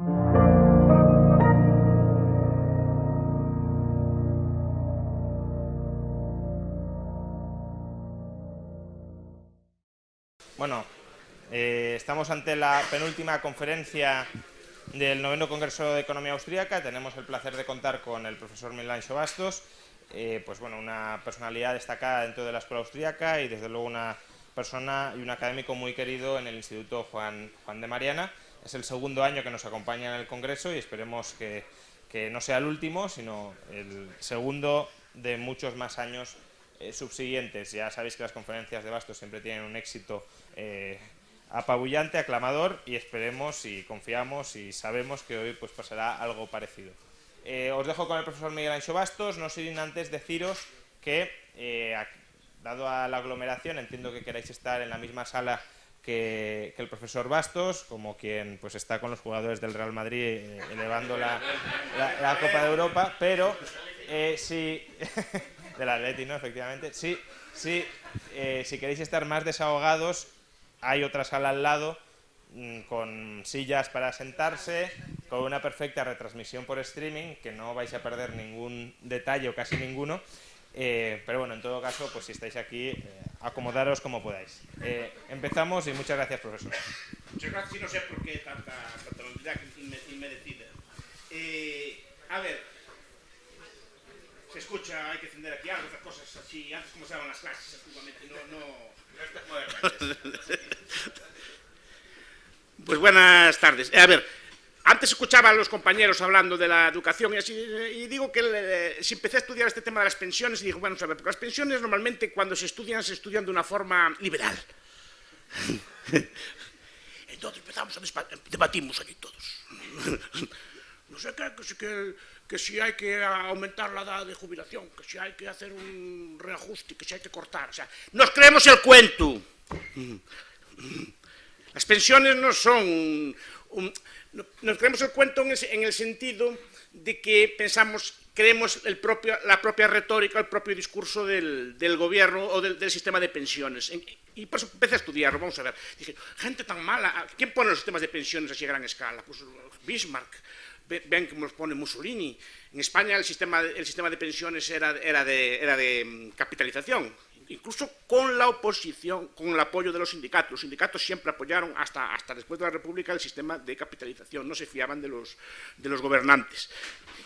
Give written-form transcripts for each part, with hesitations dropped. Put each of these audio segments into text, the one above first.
Bueno, estamos ante la penúltima conferencia del 9º Congreso de Economía Austríaca. Tenemos el placer de contar con el profesor Milancho Bastos, pues bueno, una personalidad destacada dentro de la escuela austríaca y desde luego una persona y un académico muy querido en el Instituto Juan de Mariana. Es el segundo año que nos acompaña en el Congreso y esperemos que no sea el último, sino el segundo de muchos más años subsiguientes. Ya sabéis que las conferencias de Bastos siempre tienen un éxito apabullante, aclamador, y esperemos y confiamos y sabemos que hoy pues pasará algo parecido. Os dejo con el profesor Miguel Anxo Bastos, no sin antes deciros que, dado a la aglomeración, entiendo que queráis estar en la misma sala que el profesor Bastos, como quien pues está con los jugadores del Real Madrid elevando la Copa de Europa, pero si del Atleti, ¿no? Efectivamente, si queréis estar más desahogados, hay otra sala al lado con sillas para sentarse, con una perfecta retransmisión por streaming, que no vais a perder ningún detalle o casi ninguno. Pero bueno, en todo caso, pues si estáis aquí, acomodaros como podáis. Empezamos y muchas gracias, profesor. Muchas gracias, y no sé por qué tanta velocidad inmerecida. A ver, se escucha, hay que encender aquí algo, otras cosas así, antes como se daban las clases, antiguamente, no estas modernas. Pues buenas tardes. A ver, antes escuchaba a los compañeros hablando de la educación y así, y digo que si empecé a estudiar este tema de las pensiones, y digo, bueno, a ver, porque las pensiones normalmente cuando se estudian de una forma liberal. Entonces empezamos a debatimos allí todos. No sé qué, que si hay que aumentar la edad de jubilación, que si hay que hacer un reajuste, que si hay que cortar. O sea, nos creemos el cuento. Las pensiones no son... nos creemos el cuento en el sentido de que creemos la propia retórica, el propio discurso del gobierno o del sistema de pensiones. Y por eso empecé a estudiarlo, vamos a ver. Dije, gente tan mala, ¿quién pone los sistemas de pensiones así a gran escala? Pues Bismarck. Ven cómo los pone Mussolini. En España el sistema de pensiones era de capitalización, incluso con la oposición, con el apoyo de los sindicatos. Los sindicatos siempre apoyaron, hasta después de la República, el sistema de capitalización. No se fiaban de los gobernantes.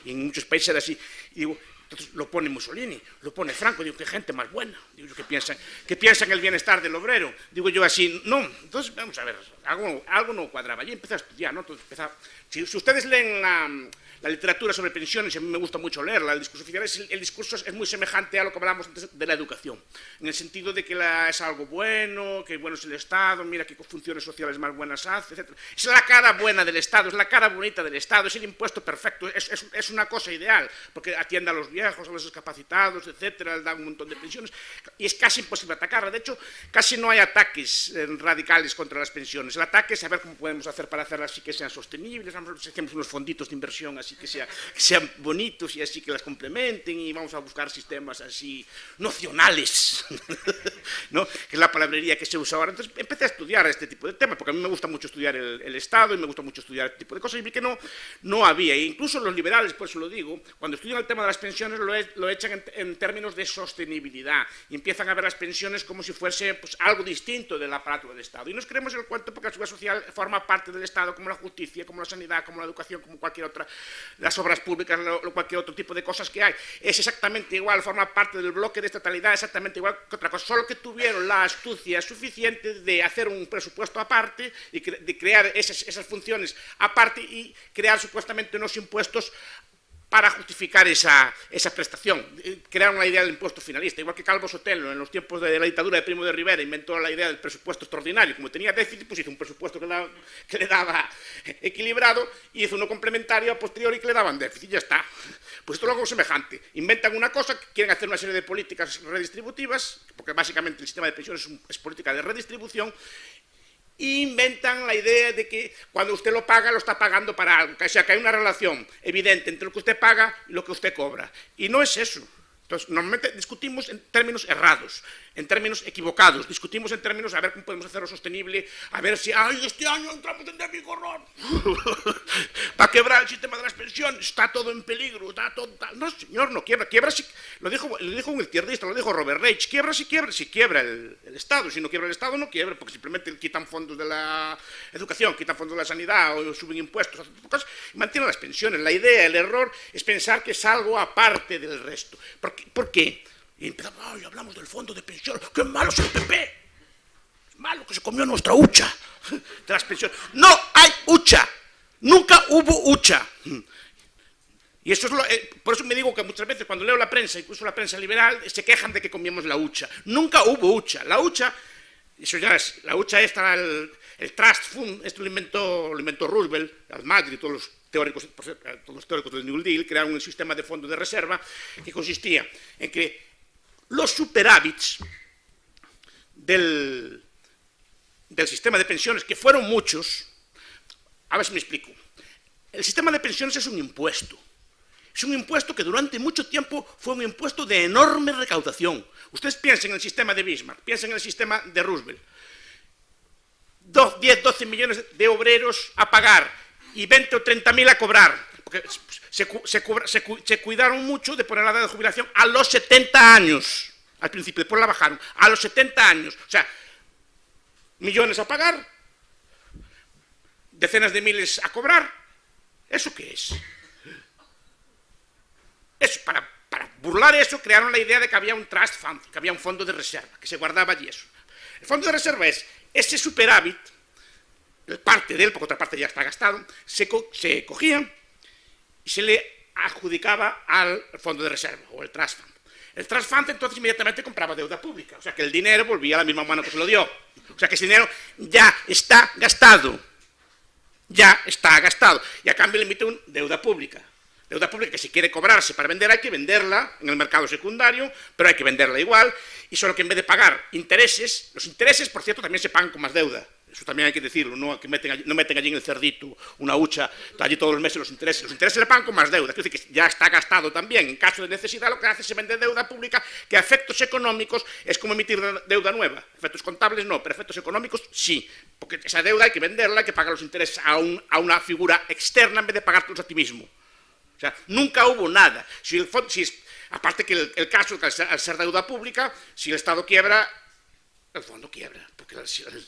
Y en muchos países era así. Y digo, entonces lo pone Mussolini, lo pone Franco. Digo, qué gente más buena. Digo yo, que piensan en el bienestar del obrero. Digo yo así, no. Entonces, vamos a ver, algo no cuadraba. Y empecé a estudiar, ¿no? Entonces, si ustedes leen la literatura sobre pensiones, y a mí me gusta mucho leerla, el discurso oficial, el discurso es muy semejante a lo que hablábamos antes de la educación, en el sentido de que es algo bueno, que bueno es el Estado, mira qué funciones sociales más buenas hace, etc. Es la cara buena del Estado, es la cara bonita del Estado, es el impuesto perfecto, es una cosa ideal, porque atiende a los viejos, a los discapacitados, etcétera, da un montón de pensiones, y es casi imposible atacarla. De hecho, casi no hay ataques radicales contra las pensiones. El ataque es saber cómo podemos hacer para hacerlas así que sean sostenibles, hacemos unos fonditos de inversión así que sean bonitos y así que las complementen, y vamos a buscar sistemas así nocionales, ¿no? Que es la palabrería que se usa ahora. Entonces empecé a estudiar este tipo de temas, porque a mí me gusta mucho estudiar el Estado y me gusta mucho estudiar este tipo de cosas, y vi que no había, e incluso los liberales, por eso lo digo, cuando estudian el tema de las pensiones lo echan en términos de sostenibilidad, y empiezan a ver las pensiones como si fuese pues, algo distinto del aparato del Estado. Y nos creemos el cuento porque la seguridad social forma parte del Estado, como la justicia, como la sanidad, como la educación, como cualquier otra, las obras públicas, cualquier otro tipo de cosas que hay. Es exactamente igual, forma parte del bloque de estatalidad, exactamente igual que otra cosa, solo que tuvieron la astucia suficiente de hacer un presupuesto aparte y de crear esas funciones aparte y crear supuestamente unos impuestos para justificar esa prestación. Crearon la idea del impuesto finalista, igual que Calvo Sotelo, en los tiempos de la dictadura de Primo de Rivera, inventó la idea del presupuesto extraordinario. Como tenía déficit, pues hizo un presupuesto que le daba equilibrado, y hizo uno complementario a posteriori que le daban déficit, y ya está. Pues esto es algo semejante. Inventan una cosa, quieren hacer una serie de políticas redistributivas, porque básicamente el sistema de pensiones es política de redistribución, y inventan la idea de que cuando usted lo paga, lo está pagando para algo, o sea, que hay una relación evidente entre lo que usted paga y lo que usted cobra. Y no es eso. Entonces, normalmente discutimos en términos errados, en términos equivocados, discutimos en términos a ver cómo podemos hacerlo sostenible, a ver si, ¡ay, este año entramos en déficit! pensiones, está todo en peligro, está todo tal. No, señor, no quiebra. Quiebra si, lo dijo un izquierdista, lo dijo Robert Reich. Quiebra si quiebra el Estado. Si no quiebra el Estado, no quiebra, porque simplemente quitan fondos de la educación, quitan fondos de la sanidad, o suben impuestos, hacen cosas, y mantienen las pensiones. La idea, el error, es pensar que es algo aparte del resto. ¿Por qué? Y empezamos, ay, hablamos del fondo de pensión, ¡qué malo es el PP! Es malo que se comió nuestra hucha de las pensiones. ¡No hay hucha! Nunca hubo hucha. Y eso es por eso me digo que muchas veces cuando leo la prensa, incluso la prensa liberal, se quejan de que comíamos la hucha. Nunca hubo hucha. La hucha, eso ya es, la hucha esta, el Trust Fund, esto lo inventó Roosevelt, Almagro y todos los teóricos del New Deal, crearon un sistema de fondo de reserva que consistía en que los superávits del sistema de pensiones, que fueron muchos, a ver si me explico. El sistema de pensiones es un impuesto. Es un impuesto que durante mucho tiempo fue un impuesto de enorme recaudación. Ustedes piensen en el sistema de Bismarck, piensen en el sistema de Roosevelt. 10, 12 millones de obreros a pagar y 20 o 30.000 a cobrar. Porque se cuidaron mucho de poner la edad de jubilación a los 70 años. Al principio, después la bajaron. A los 70 años. O sea, millones a pagar, decenas de miles a cobrar. ¿Eso qué es? Para burlar eso, crearon la idea de que había un trust fund, que había un fondo de reserva, que se guardaba allí eso. El fondo de reserva es ese superávit, parte de él, porque otra parte ya está gastado, se cogía y se le adjudicaba al fondo de reserva, o el trust fund. El trust fund entonces inmediatamente compraba deuda pública, o sea que el dinero volvía a la misma mano que se lo dio. O sea que ese dinero ya está gastado. Ya está gastado. Y a cambio le emite una deuda pública. Deuda pública que si quiere cobrarse para vender hay que venderla en el mercado secundario, pero hay que venderla igual, y solo que en vez de pagar intereses, los intereses, por cierto, también se pagan con más deuda. Eso también hay que decirlo, no meten allí en el cerdito una hucha, allí todos los meses los intereses le pagan con más deuda, es decir, que ya está gastado también. En caso de necesidad lo que hace es vender deuda pública, que a efectos económicos es como emitir deuda nueva. Efectos contables no, pero efectos económicos sí, porque esa deuda hay que venderla, hay que pagar los intereses a una figura externa en vez de pagártelos a ti mismo. O sea, nunca hubo nada. Aparte que el caso, que al ser deuda pública, si el Estado quiebra, el fondo quiebra, porque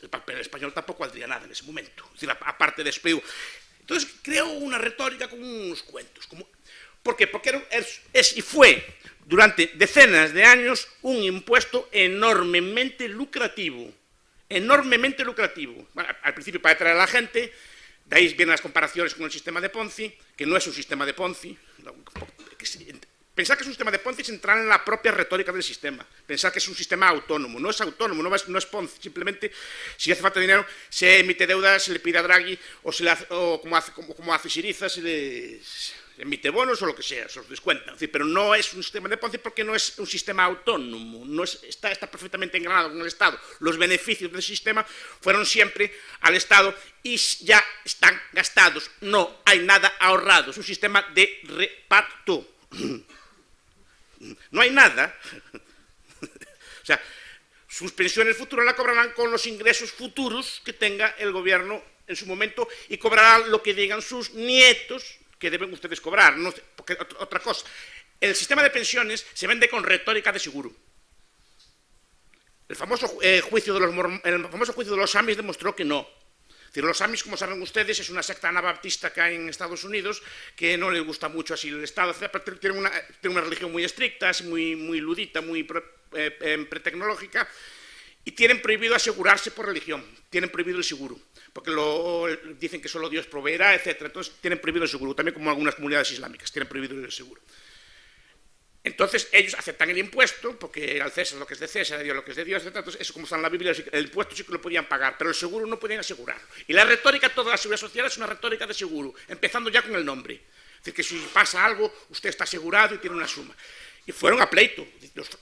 el papel español tampoco valdría nada en ese momento. Es decir, aparte de eso. Entonces creó una retórica con unos cuentos. ¿Por qué? Porque es y fue durante decenas de años un impuesto enormemente lucrativo. Enormemente lucrativo. Bueno, al principio para atraer a la gente. De ahí vienen las comparaciones con el sistema de Ponzi, que no es un sistema de Ponzi. Pensar que es un sistema de Ponzi es entrar en la propia retórica del sistema. Pensar que es un sistema autónomo. No es autónomo, no es Ponzi. Simplemente, si hace falta dinero, se emite deuda, se le pide a Draghi, o como hace Syriza, se le emite bonos o lo que sea, se los descuentan. Es decir, pero no es un sistema de Ponzi porque no es un sistema autónomo, está perfectamente engranado con el Estado. Los beneficios del sistema fueron siempre al Estado y ya están gastados, no hay nada ahorrado, es un sistema de reparto. No hay nada. O sea, sus pensiones futuras la cobrarán con los ingresos futuros que tenga el gobierno en su momento y cobrarán lo que digan sus nietos que deben ustedes cobrar. No, porque otra cosa, el sistema de pensiones se vende con retórica de seguro. El famoso juicio de los Amis demostró que no. Es decir, los Amis, como saben ustedes, es una secta anabaptista que hay en Estados Unidos que no les gusta mucho así el Estado. Tiene una religión muy estricta, es muy ludita, muy pretecnológica, y tienen prohibido asegurarse por religión, tienen prohibido el seguro, porque dicen que solo Dios proveerá, etc. Entonces tienen prohibido el seguro, también como algunas comunidades islámicas tienen prohibido el seguro. Entonces ellos aceptan el impuesto, porque al César lo que es de César, a Dios lo que es de Dios, etc. Entonces eso, como está en la Biblia, el impuesto sí que lo podían pagar, pero el seguro no podían asegurar. Y la retórica, toda la seguridad social es una retórica de seguro, empezando ya con el nombre. Es decir, que si pasa algo, usted está asegurado y tiene una suma. Y fueron a pleito.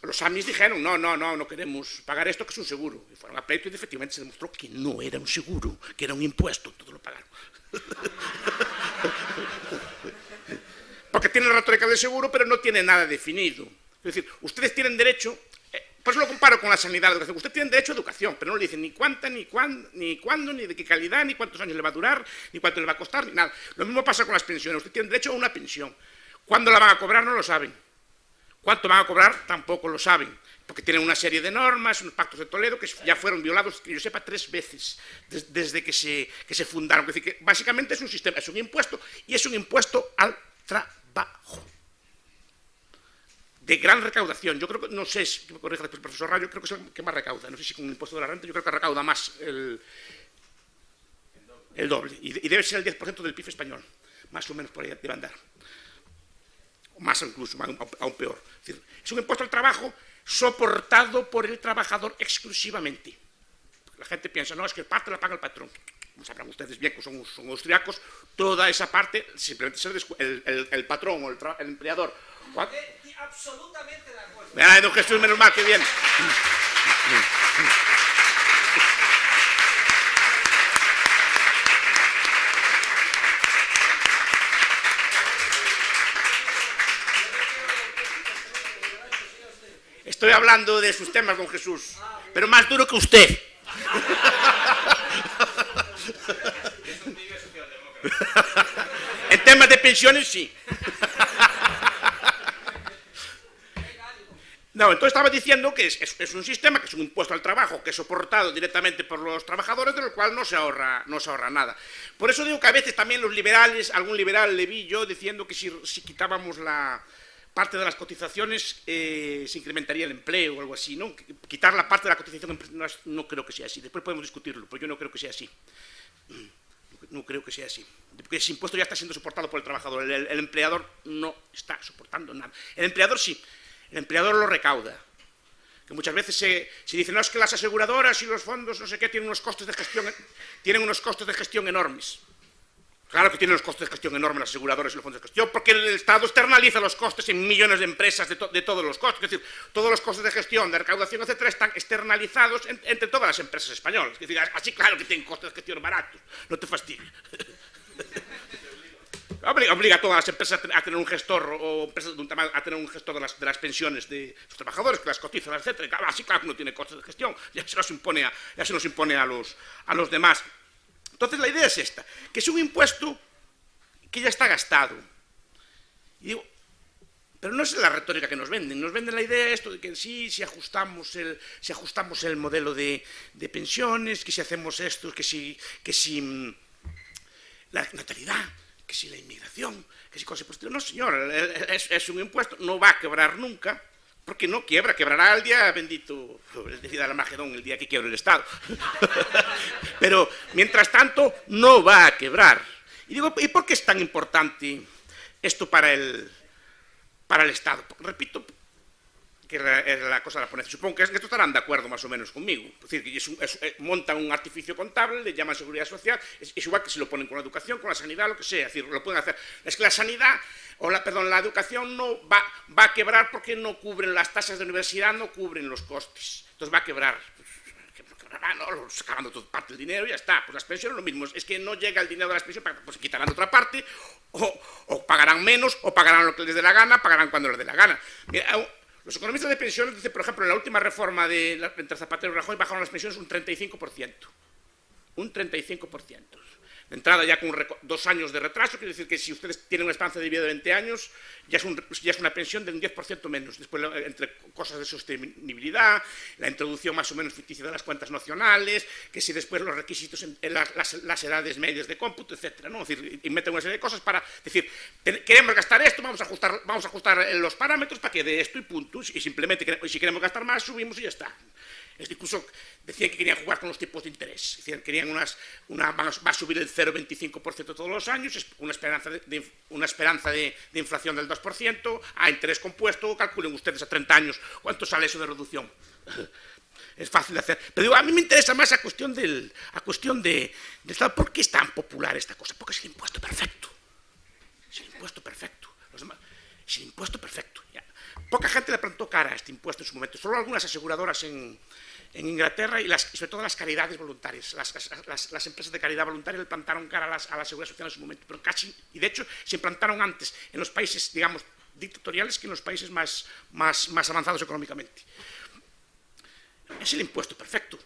Los Amis dijeron, no queremos pagar esto, que es un seguro. Y fueron a pleito y efectivamente se demostró que no era un seguro, que era un impuesto, todo lo pagaron. Porque tiene la retórica del seguro, pero no tiene nada definido. Es decir, ustedes tienen derecho, Por eso lo comparo con la sanidad, la educación. Usted tiene derecho a educación, pero no le dicen ni cuánta, ni cuándo, ni de qué calidad, ni cuántos años le va a durar, ni cuánto le va a costar, ni nada. Lo mismo pasa con las pensiones. Usted tiene derecho a una pensión. ¿Cuándo la van a cobrar? No lo saben. ¿Cuánto van a cobrar? Tampoco lo saben. Porque tienen una serie de normas, unos pactos de Toledo, que ya fueron violados, que yo sepa, 3 veces desde que se fundaron. Es decir, que básicamente es un sistema, es un impuesto, y es un impuesto al trabajo. De gran recaudación. Yo creo que, no sé si me corrija después el profesor Rayo, creo que es el que más recauda. No sé si con el impuesto de la renta, yo creo que recauda más el doble. Y debe ser el 10% del PIB español. Más o menos por ahí debe andar. O más incluso, aún peor. Es un impuesto al trabajo soportado por el trabajador exclusivamente. La gente piensa, no, es que el parte la paga el patrón. Como sabrán ustedes bien, que son austriacos, toda esa parte simplemente es el patrón o el empleador. Absolutamente de acuerdo. Ay, don Jesús, menos mal, que bien. Estoy hablando de sus temas, don Jesús, pero más duro que usted. En temas de pensiones, sí. No, entonces estaba diciendo que es un sistema, que es un impuesto al trabajo, que es soportado directamente por los trabajadores, de lo cual no se ahorra nada. Por eso digo que a veces también los liberales, algún liberal le vi yo diciendo que si quitábamos la parte de las cotizaciones se incrementaría el empleo o algo así, ¿no? Quitar la parte de la cotización no creo que sea así. Después podemos discutirlo, pero yo no creo que sea así. No creo que sea así. Porque ese impuesto ya está siendo soportado por el trabajador. El empleador no está soportando nada. El empleador sí. El empleador lo recauda. Que muchas veces se dice, no, es que las aseguradoras y los fondos, no sé qué, tienen unos costes de gestión enormes. Claro que tienen los costes de gestión enormes las aseguradoras y los fondos de gestión, porque el Estado externaliza los costes en millones de empresas de todos los costes. Es decir, todos los costes de gestión, de recaudación, etcétera, están externalizados entre todas las empresas españolas. Es decir, así claro que tienen costes de gestión baratos. No te fastidies. Obliga a todas las empresas a tener un gestor o empresas de un tamaño, a tener un gestor de las pensiones de sus trabajadores, que las cotizan, etcétera. Así claro que no tiene costes de gestión, ya se nos impone a los demás. Entonces la idea es esta, que es un impuesto que ya está gastado. Y digo, pero no es la retórica que nos venden la idea esto de que sí, si ajustamos el modelo de pensiones, que si hacemos esto, que si la natalidad, que si la inmigración, que si cosas positivas. No, señor, es un impuesto, no va a quebrar nunca, porque no quiebra, quebrará el día bendito, es decir, al Armagedón, el día que quiebre el Estado. Pero, mientras tanto, no va a quebrar. Y digo, ¿y por qué es tan importante esto para el Estado? Repito, que es la cosa de la ponencia. Supongo que esto estarán de acuerdo más o menos conmigo. Es decir, que montan un artificio contable, le llaman seguridad social, es igual que si lo ponen con la educación, con la sanidad, lo que sea. Es decir, lo pueden hacer. Es que la sanidad, la educación no va a quebrar porque no cubren las tasas de universidad, no cubren los costes. Entonces va a quebrar. No, sacando toda parte del dinero y ya está. Pues las pensiones lo mismo, es que no llega el dinero de las pensiones, pues quitarán otra parte, o pagarán menos, o pagarán lo que les dé la gana, pagarán cuando les dé la gana. Mira, los economistas de pensiones dicen, por ejemplo, en la última reforma entre Zapatero y Rajoy bajaron las pensiones un 35%. Un 35%. De entrada ya con 2 años de retraso, quiere decir que si ustedes tienen una esperanza de vida de 20 años, ya es una pensión de un 10% menos. Después, entre cosas de sostenibilidad, la introducción más o menos ficticia de las cuentas nacionales, que si después los requisitos en las edades medias de cómputo, etcétera, ¿no? Es decir, y meten una serie de cosas para decir, queremos gastar esto, vamos a ajustar los parámetros para que dé esto y punto. Y simplemente, si queremos gastar más, subimos y ya está. Incluso decían que querían jugar con los tipos de interés. Decían que querían va a subir el 0,25% todos los años, es una esperanza de inflación del 2%, a interés compuesto, calculen ustedes a 30 años cuánto sale eso de reducción. Es fácil de hacer. Pero digo, a mí me interesa más a cuestión de ¿por qué es tan popular esta cosa? Porque es el impuesto perfecto. Es el impuesto perfecto. Es el impuesto perfecto. Ya. Poca gente le plantó cara a este impuesto en su momento. Solo algunas aseguradoras en Inglaterra y sobre todo las caridades voluntarias. Las empresas de caridad voluntaria le plantaron cara a la seguridad social en su momento. Pero casi, y de hecho se implantaron antes en los países, digamos, dictatoriales que en los países más avanzados económicamente. es el impuesto perfecto.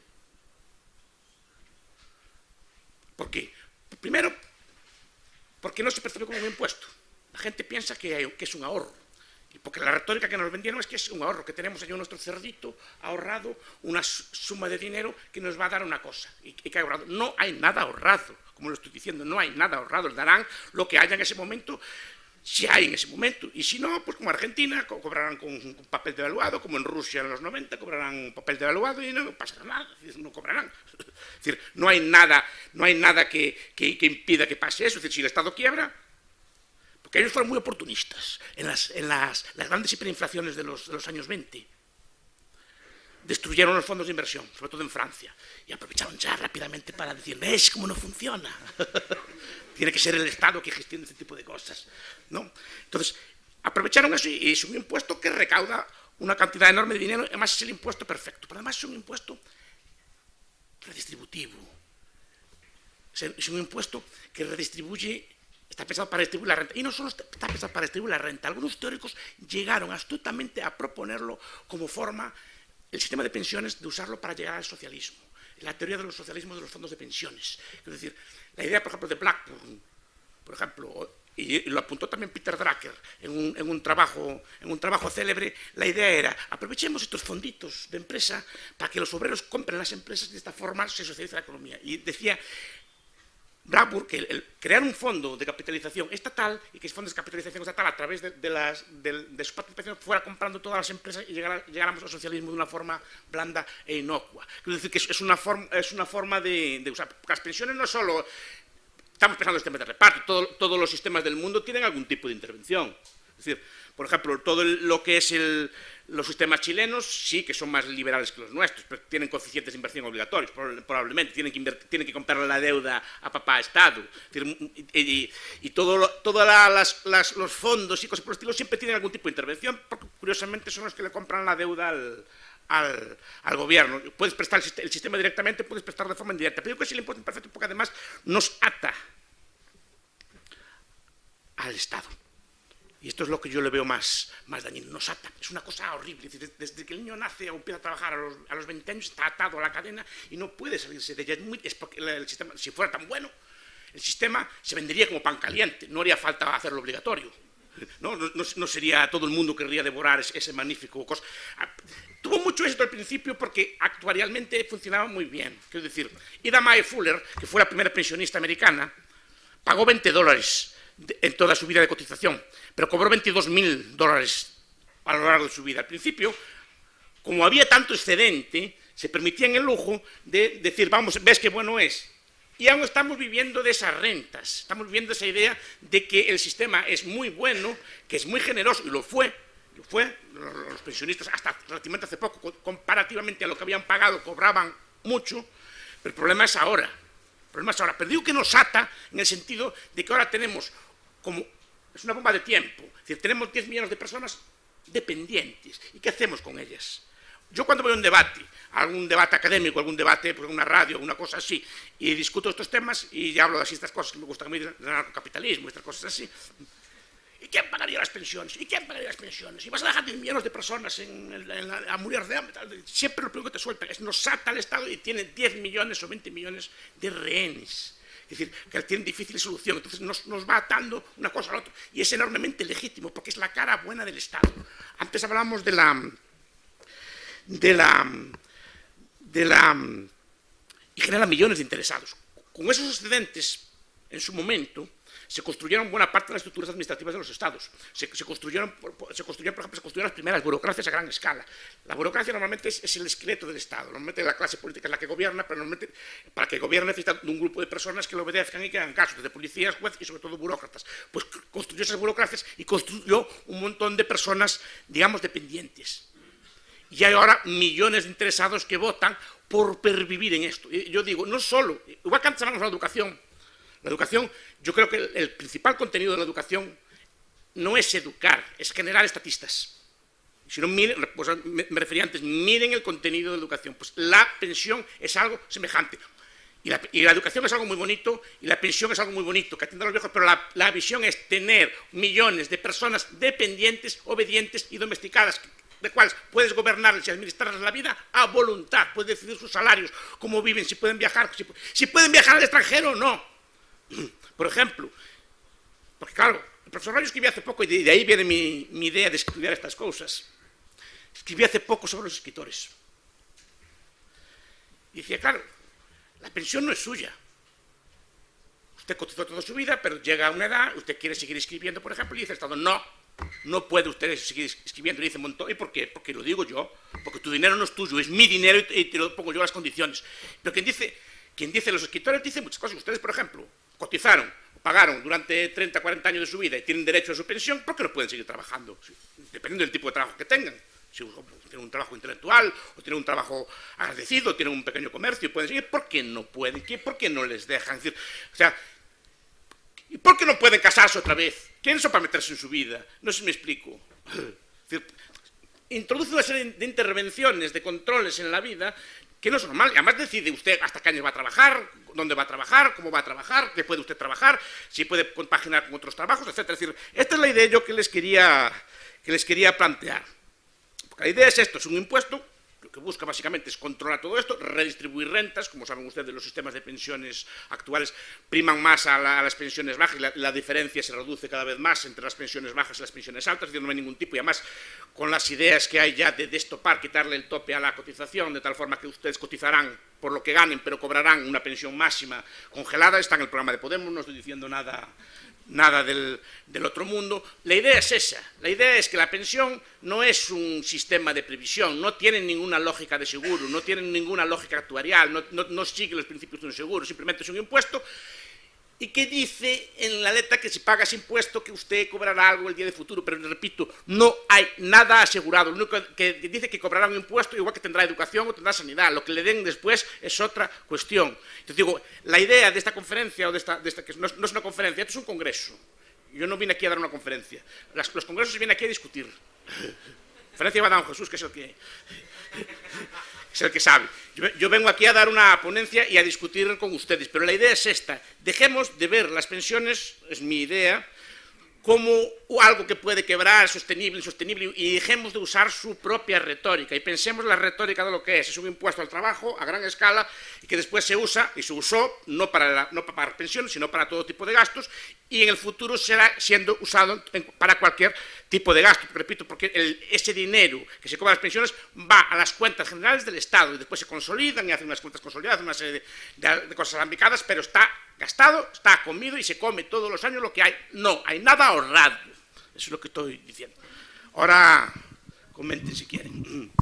¿Por qué? Primero, porque no se percibe como un impuesto. La gente piensa que es un ahorro. Y porque la retórica que nos vendieron es que es un ahorro, que tenemos ahí nuestro cerdito ahorrado, una suma de dinero que nos va a dar una cosa. Y que ha ahorrado. No hay nada ahorrado, como lo estoy diciendo, no hay nada ahorrado. Les darán lo que haya en ese momento, si hay en ese momento. Y si no, pues como Argentina, cobrarán con papel devaluado, como en Rusia en los 90, cobrarán papel devaluado y no pasará nada, no cobrarán. Es decir, no hay nada que impida que pase eso. Es decir, si el Estado quiebra, porque ellos fueron muy oportunistas en las grandes hiperinflaciones de los años 20. Destruyeron los fondos de inversión, sobre todo en Francia, y aprovecharon ya rápidamente para decir, ¿ves cómo no funciona? Tiene que ser el Estado que gestione este tipo de cosas, ¿no? Entonces, aprovecharon eso y es un impuesto que recauda una cantidad enorme de dinero, además es el impuesto perfecto, pero además es un impuesto redistributivo. Es un impuesto que redistribuye. Está pensado para distribuir la renta. Y no solo está pensado para distribuir la renta. Algunos teóricos llegaron astutamente a proponerlo como forma, el sistema de pensiones, de usarlo para llegar al socialismo. La teoría de los socialismos de los fondos de pensiones. Es decir, la idea, por ejemplo, de Blackburn, por ejemplo, y lo apuntó también Peter Drucker en un trabajo célebre, la idea era, aprovechemos estos fonditos de empresa para que los obreros compren las empresas y de esta forma se socializa la economía. Y decía Blackburn que crear un fondo de capitalización estatal y que ese fondo de capitalización estatal a través de su participación fuera comprando todas las empresas y llegáramos al socialismo de una forma blanda e inocua. Es decir, que es una forma de usar. Porque las pensiones no solo. Estamos pensando en sistemas de reparto, todos los sistemas del mundo tienen algún tipo de intervención. Es decir, por ejemplo, todo lo que es los sistemas chilenos sí que son más liberales que los nuestros, pero tienen coeficientes de inversión obligatorios, probablemente, tienen que comprar la deuda a papá Estado. Es decir, y todos los fondos y cosas por el estilo siempre tienen algún tipo de intervención, porque curiosamente son los que le compran la deuda al gobierno. Puedes prestar el sistema directamente, puedes prestar de forma indirecta. Pero yo creo que es el impuesto imperfecto porque además nos ata al Estado. Y esto es lo que yo le veo más dañino, nos ata. Es una cosa horrible. Es decir, desde que el niño nace o empieza a trabajar a los 20 años, está atado a la cadena y no puede salirse de ella. Es porque el sistema, si fuera tan bueno, el sistema se vendería como pan caliente, no haría falta hacerlo obligatorio. No sería todo el mundo querría devorar ese magnífico cosa. Tuvo mucho éxito al principio porque actuarialmente funcionaba muy bien. Quiero decir, Ida Mae Fuller, que fue la primera pensionista americana, pagó $20 en toda su vida de cotización, pero cobró $22.000 a lo largo de su vida. Al principio, como había tanto excedente, se permitían el lujo de decir, vamos, ves qué bueno es. Y aún estamos viviendo de esas rentas, estamos viviendo esa idea de que el sistema es muy bueno, que es muy generoso, y lo fue. Los pensionistas hasta relativamente hace poco, comparativamente a lo que habían pagado, cobraban mucho, pero el problema es ahora. Pero digo que nos ata en el sentido de que ahora tenemos como, es una bomba de tiempo, es decir, tenemos 10 millones de personas dependientes. ¿Y qué hacemos con ellas? Yo cuando voy a un debate, algún debate académico, algún debate por una radio, alguna cosa así, y discuto estos temas y ya hablo de así estas cosas que me gustan a mí, del anarcocapitalismo, estas cosas así. ¿Y quién pagaría las pensiones? ¿Y quién pagaría las pensiones? ¿Y vas a dejar 10 millones de personas a morir de hambre? Siempre lo primero que te sueltan es nos ata al Estado y tiene 10 millones o 20 millones de rehenes. Es decir, que tienen difícil solución. Entonces nos va atando una cosa a la otra. Y es enormemente legítimo porque es la cara buena del Estado. Antes hablábamos y genera millones de interesados. Con esos excedentes, en su momento, se construyeron buena parte de las estructuras administrativas de los estados. Se construyeron, por ejemplo, las primeras burocracias a gran escala. La burocracia normalmente es el esqueleto del Estado. Normalmente la clase política es la que gobierna, pero normalmente para que gobierne necesita de un grupo de personas que le obedezcan y que hagan caso, desde policías, jueces y sobre todo burócratas. Pues construyó esas burocracias y construyó un montón de personas, digamos, dependientes. Y hay ahora millones de interesados que votan por pervivir en esto. Yo digo, no solo, igual que antes hablamos de la educación. La educación, yo creo que el principal contenido de la educación no es educar, es generar estatistas. Si no miren, pues me refería antes, miren el contenido de la educación. Pues la pensión es algo semejante. Y la educación es algo muy bonito, y la pensión es algo muy bonito, que atienda a los viejos, pero la visión es tener millones de personas dependientes, obedientes y domesticadas, de cuales puedes gobernarles y administrarles la vida a voluntad, puedes decidir sus salarios, cómo viven, si pueden viajar, si pueden viajar al extranjero o no. Por ejemplo, porque claro, el profesor Rayo escribió hace poco, y de ahí viene mi idea de estudiar estas cosas, escribió hace poco sobre los escritores. Y decía, claro, la pensión no es suya. Usted cotizó toda su vida, pero llega a una edad, usted quiere seguir escribiendo, por ejemplo, y dice el Estado, no puede usted seguir escribiendo. Y dice Montoro, ¿y por qué? Porque lo digo yo, porque tu dinero no es tuyo, es mi dinero y te lo pongo yo a las condiciones. Pero quien dice los escritores dice muchas cosas. Ustedes, por ejemplo, cotizaron, pagaron durante 30, 40 años de su vida y tienen derecho a su pensión, ¿por qué no pueden seguir trabajando? Dependiendo del tipo de trabajo que tengan. Si tienen un trabajo intelectual, o tienen un trabajo agradecido, o tienen un pequeño comercio, y pueden seguir, ¿por qué no pueden? ¿Por qué no les dejan? Es decir, o sea, ¿y por qué no pueden casarse otra vez? ¿Quiénes son para meterse en su vida? No sé si me explico. Es decir, introduce una serie de intervenciones, de controles en la vida, que no es normal. Y además decide usted hasta qué años va a trabajar, dónde va a trabajar, cómo va a trabajar, qué puede usted trabajar, si puede compaginar con otros trabajos, etc. Es decir, esta es la idea yo que les quería plantear. Porque la idea es esto, es un impuesto. Lo que busca básicamente es controlar todo esto, redistribuir rentas. Como saben ustedes, los sistemas de pensiones actuales priman más a las pensiones bajas y la diferencia se reduce cada vez más entre las pensiones bajas y las pensiones altas, es decir, no hay ningún tipo. Y además, con las ideas que hay ya de destopar, quitarle el tope a la cotización, de tal forma que ustedes cotizarán por lo que ganen, pero cobrarán una pensión máxima congelada, está en el programa de Podemos, no estoy diciendo nada del otro mundo. La idea es esa, la idea es que la pensión no es un sistema de previsión, no tiene ninguna lógica de seguro, no tiene ninguna lógica actuarial, no sigue los principios de un seguro, simplemente es un impuesto y que dice en la letra que si paga ese impuesto que usted cobrará algo el día de futuro, pero repito, no hay nada asegurado. Lo único que dice que cobrará un impuesto igual que tendrá educación o tendrá sanidad, lo que le den después es otra cuestión. Entonces digo, la idea de esta conferencia, o de esta que no es una conferencia, esto es un congreso. Yo no vine aquí a dar una conferencia, los congresos se vienen aquí a discutir. Conferencia va a dar don Jesús, que es el que sabe. Yo vengo aquí a dar una ponencia y a discutir con ustedes, pero la idea es esta: dejemos de ver las pensiones, es mi idea, como algo que puede quebrar, sostenible, insostenible, y dejemos de usar su propia retórica y pensemos la retórica de lo que es un impuesto al trabajo a gran escala y que después se usa y se usó no para pagar pensiones, sino para todo tipo de gastos, y en el futuro será siendo usado para cualquier tipo de gasto. Repito, porque ese dinero que se cobra las pensiones va a las cuentas generales del Estado y después se consolidan y hacen unas cuentas consolidadas, una serie de cosas alambicadas, pero está gastado, está comido y se come todos los años lo que hay. No hay nada ahorrado. Eso es lo que estoy diciendo. Ahora comenten si quieren.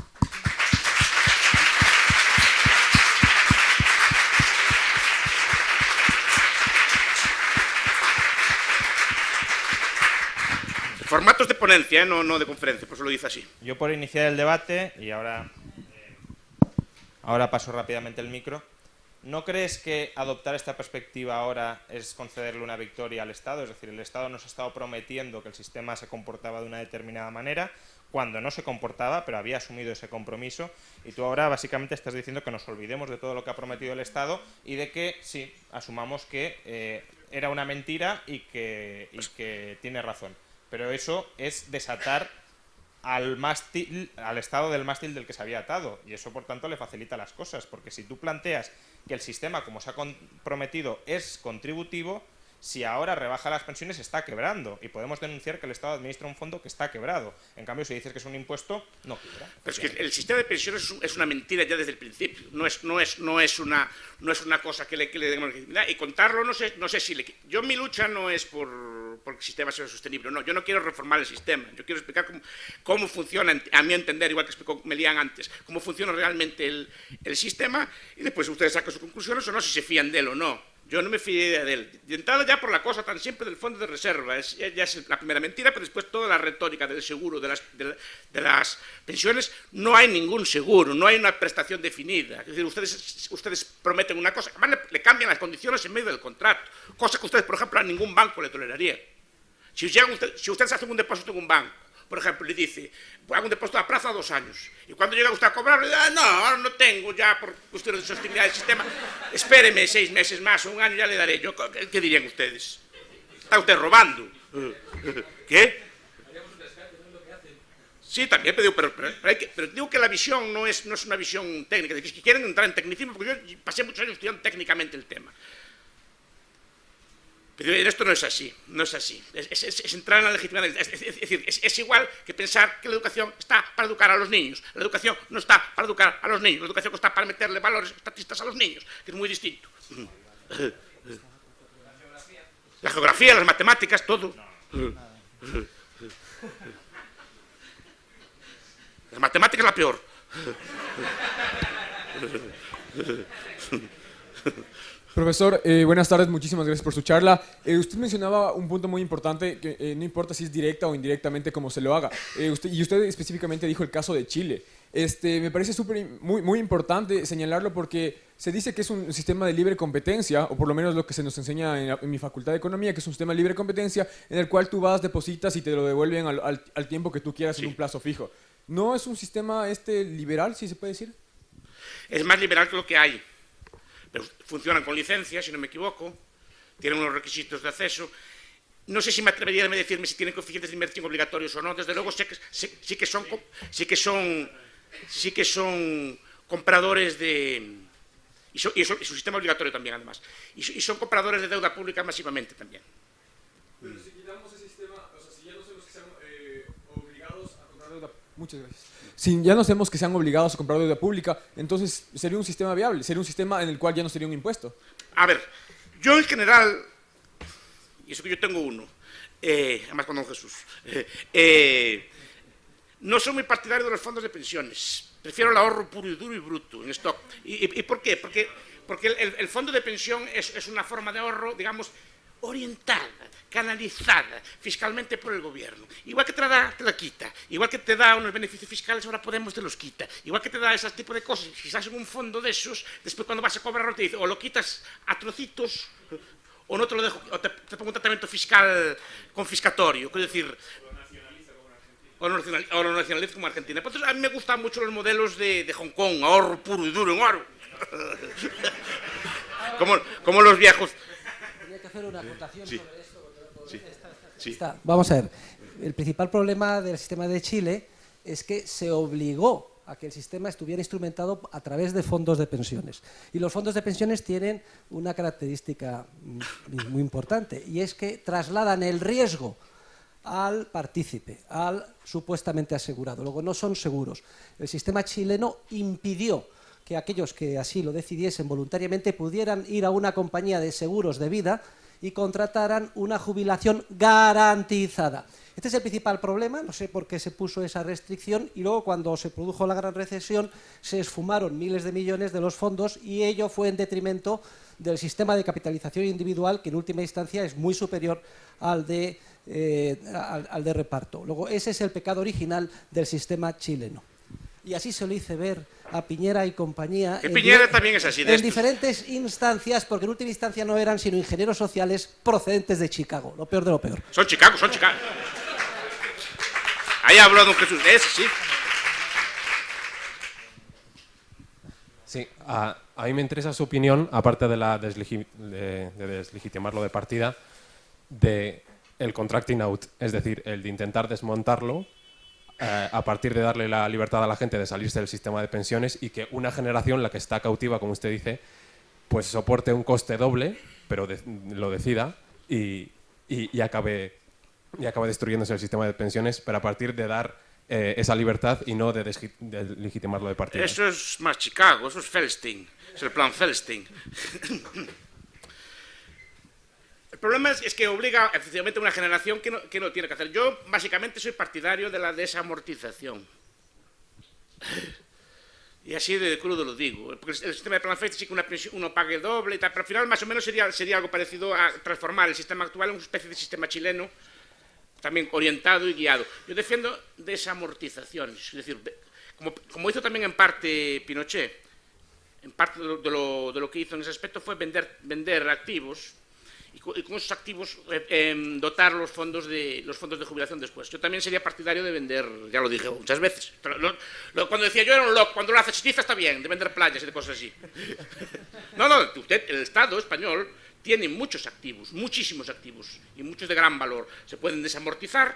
Formatos de ponencia, no de conferencia, por eso lo dice así. Yo, por iniciar el debate, y ahora paso rápidamente el micro, ¿no crees que adoptar esta perspectiva ahora es concederle una victoria al Estado? Es decir, el Estado nos ha estado prometiendo que el sistema se comportaba de una determinada manera, cuando no se comportaba, pero había asumido ese compromiso, y tú ahora básicamente estás diciendo que nos olvidemos de todo lo que ha prometido el Estado y de que, sí, asumamos que era una mentira y que tiene razón. Pero eso es desatar al Estado del mástil del que se había atado, y eso por tanto le facilita las cosas, porque si tú planteas que el sistema, como se ha comprometido, es contributivo, si ahora rebaja las pensiones está quebrando, y podemos denunciar que el Estado administra un fondo que está quebrado. En cambio, si dices que es un impuesto, no quiebra. Pero es que el sistema de pensiones es una mentira ya desde el principio, no es una cosa que le demos legitimidad, y contarlo no sé si yo mi lucha no es por el sistema sea sostenible, no, yo no quiero reformar el sistema, yo quiero explicar cómo funciona, a mi entender, igual que explicó Melián antes, cómo funciona realmente el sistema, y después ustedes sacan sus conclusiones o no, si se fían de él o no. Yo no me fié de él. De entrada ya por la cosa tan simple del fondo de reserva, ya es la primera mentira, pero después toda la retórica del seguro, de las pensiones, no hay ningún seguro, no hay una prestación definida. Es decir, ustedes prometen una cosa, además le cambian las condiciones en medio del contrato, cosa que ustedes, por ejemplo, a ningún banco le tolerarían. Si ustedes hacen un depósito en un banco, por ejemplo, le dice, hago un depósito a plazo a 2 años, y cuando llega usted a cobrar, le dice, no, ahora no tengo ya por cuestiones de sostenibilidad del sistema, espéreme 6 meses más o 1 año, ya le daré yo. ¿Qué dirían ustedes? ¿Está usted robando? ¿Qué? Sí, también, pero digo que la visión no es una visión técnica, es que quieren entrar en tecnicismo, porque yo pasé muchos años estudiando técnicamente el tema. Pero esto no es así, no es así. Es entrar en la legitimidad. Es decir, es igual que pensar que la educación está para educar a los niños. La educación no está para educar a los niños. La educación está para meterle valores estatistas a los niños, que es muy distinto. La geografía, las matemáticas, todo. La matemática es la peor. Profesor, buenas tardes, muchísimas gracias por su charla. Usted mencionaba un punto muy importante, que no importa si es directa o indirectamente como se lo haga. Usted específicamente dijo el caso de Chile. Me parece muy importante señalarlo porque se dice que es un sistema de libre competencia, o por lo menos lo que se nos enseña en mi facultad de Economía, que es un sistema de libre competencia en el cual tú vas, depositas y te lo devuelven al tiempo que tú quieras, sí, en un plazo fijo. ¿No es un sistema liberal, si se puede decir? Es más liberal que lo que hay. Pero funcionan con licencia, si no me equivoco, tienen unos requisitos de acceso. No sé si me atrevería a decirme si tienen coeficientes de inversión obligatorios o no. Desde luego sí que son compradores de... Y su sistema obligatorio también, además. Y son compradores de deuda pública masivamente también. Pero si quitamos ese sistema, o sea, si ya no sabemos que sean obligados a comprar deuda... Muchas gracias. Si ya no sabemos que sean obligados a comprar deuda pública, entonces sería un sistema viable, sería un sistema en el cual ya no sería un impuesto. A ver, yo en general, y eso que yo tengo uno, además con don Jesús, no soy muy partidario de los fondos de pensiones. Prefiero el ahorro puro y duro y bruto en stock. ¿Y por qué? Porque el fondo de pensión es una forma de ahorro, digamos, orientada, canalizada fiscalmente por el gobierno. Igual que te la da, te la quita. Igual que te da unos beneficios fiscales, ahora Podemos te los quita. Igual que te da ese tipo de cosas. Si estás en un fondo de esos, después cuando vas a cobrar te dice, o lo quitas a trocitos, o no te lo dejo, o te pongo un tratamiento fiscal confiscatorio. Quiero decir, o lo nacionaliza como Argentina. Entonces, a mí me gustan mucho los modelos de Hong Kong, ahorro puro y duro en oro. como los viejos. Hacer una acotación sobre esto. Sí. Vamos a ver, el principal problema del sistema de Chile es que se obligó a que el sistema estuviera instrumentado a través de fondos de pensiones. Y los fondos de pensiones tienen una característica muy importante, y es que trasladan el riesgo al partícipe, al supuestamente asegurado. Luego no son seguros. El sistema chileno impidió que aquellos que así lo decidiesen voluntariamente pudieran ir a una compañía de seguros de vida y contrataran una jubilación garantizada. Este es el principal problema, no sé por qué se puso esa restricción, y luego cuando se produjo la gran recesión se esfumaron miles de millones de los fondos, y ello fue en detrimento del sistema de capitalización individual, que en última instancia es muy superior al de reparto. Luego, ese es el pecado original del sistema chileno. Y así se lo hice ver a Piñera y compañía Piñera también es así, en diferentes instancias, porque en última instancia no eran sino ingenieros sociales procedentes de Chicago, lo peor de lo peor. Son Chicago. Ahí habló don Jesús de eso, sí. Sí, a mí me interesa su opinión, aparte de deslegitimarlo de partida, de el contracting out, es decir, el de intentar desmontarlo a partir de darle la libertad a la gente de salirse del sistema de pensiones, y que una generación, la que está cautiva, como usted dice, pues soporte un coste doble, pero lo decida y acabe destruyéndose el sistema de pensiones, pero a partir de dar esa libertad y no de legitimarlo de partida. Eso es más Chicago, eso es Feldstein, es el plan Feldstein. El problema es que obliga efectivamente a una generación que no tiene que hacer. Yo básicamente soy partidario de la desamortización. Y así de crudo lo digo. Porque el sistema de plan Feldstein sí que uno pague doble y tal, pero al final más o menos sería algo parecido a transformar el sistema actual en una especie de sistema chileno, también orientado y guiado. Yo defiendo desamortizaciones, es decir, como hizo también en parte Pinochet. En parte de lo que hizo en ese aspecto fue vender activos, y con esos activos dotar los fondos de jubilación después. Yo también sería partidario de vender, ya lo dije muchas veces, cuando decía yo era un loco, cuando lo hace Chichiza está bien, de vender playas y de cosas así. No, el Estado español tiene muchos activos, muchísimos activos, y muchos de gran valor. Se pueden desamortizar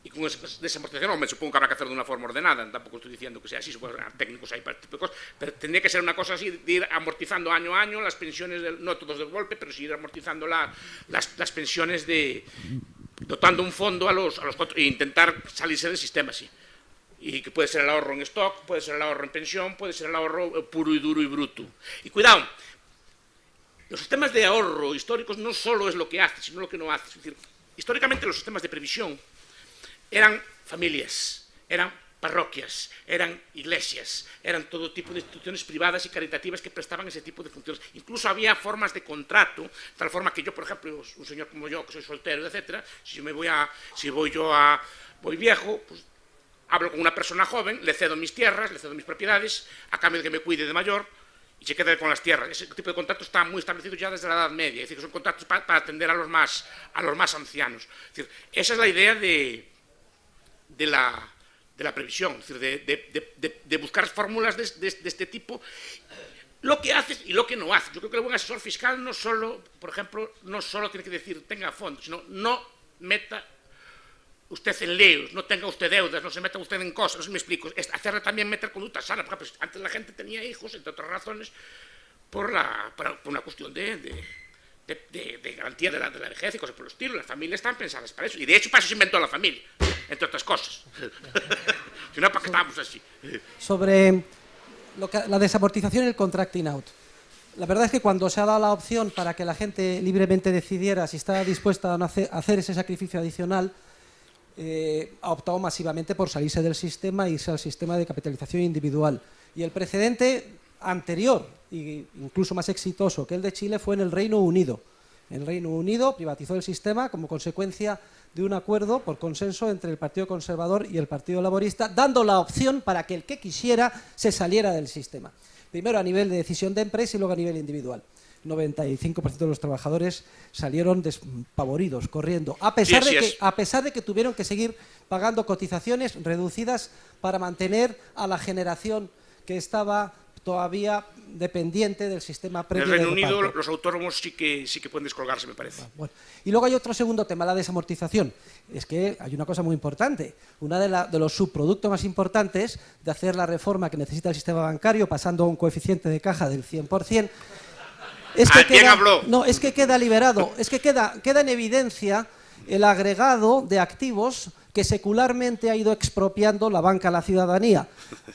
y con esa desamortización, me supongo que habrá que hacerlo de una forma ordenada, tampoco estoy diciendo que sea así, supongo que técnicos hay para este tipo de cosas, pero tendría que ser una cosa así, de ir amortizando año a año las pensiones, no todos de golpe, pero sí ir amortizando las pensiones dotando un fondo a los e intentar salirse del sistema así. Y que puede ser el ahorro en stock, puede ser el ahorro en pensión, puede ser el ahorro puro y duro y bruto. Y cuidado, los sistemas de ahorro históricos no solo es lo que hace, sino lo que no hace. Es decir, históricamente los sistemas de previsión eran familias, eran parroquias, eran iglesias, eran todo tipo de instituciones privadas y caritativas que prestaban ese tipo de funciones. Incluso había formas de contrato, tal forma que yo, por ejemplo, un señor como yo, que soy soltero, etcétera, si voy viejo, pues hablo con una persona joven, le cedo mis tierras, le cedo mis propiedades, a cambio de que me cuide de mayor, y se queda con las tierras. Ese tipo de contrato está muy establecido ya desde la Edad Media, es decir, que son contratos para atender a los más ancianos. Es decir, esa es la idea de la previsión, es decir, de buscar fórmulas de este tipo, lo que hace y lo que no hace. Yo creo que el buen asesor fiscal no solo, por ejemplo, no solo tiene que decir tenga fondos, sino no meta usted en líos, no tenga usted deudas, no se meta usted en cosas, no sé si me explico, es hacerle también meter conducta sana. Por ejemplo, antes la gente tenía hijos, entre otras razones, por una cuestión de garantía de la vejez y cosas por el estilo. Las familias están pensadas para eso, y de hecho para eso se inventó la familia, entre otras cosas. Si no, ¿para qué estábamos así? Sobre la desamortización y el contracting out. La verdad es que cuando se ha dado la opción para que la gente libremente decidiera si estaba dispuesta a hacer ese sacrificio adicional, ha optado masivamente por salirse del sistema e irse al sistema de capitalización individual. Y el precedente anterior, e incluso más exitoso que el de Chile, fue en el Reino Unido. El Reino Unido privatizó el sistema como consecuencia de un acuerdo por consenso entre el Partido Conservador y el Partido Laborista, dando la opción para que el que quisiera se saliera del sistema. Primero a nivel de decisión de empresa y luego a nivel individual. 95% de los trabajadores salieron despavoridos, corriendo, a pesar de que tuvieron que seguir pagando cotizaciones reducidas para mantener a la generación que estaba todavía dependiente del sistema previo en el Reino Unido reparto. los autónomos sí que pueden descolgarse, me parece. Bueno. Y luego hay otro segundo tema, la desamortización. Es que hay una cosa muy importante. Uno de los subproductos más importantes de hacer la reforma que necesita el sistema bancario, pasando a un coeficiente de caja del 100%, es que queda liberado, es que queda en evidencia el agregado de activos que secularmente ha ido expropiando la banca a la ciudadanía.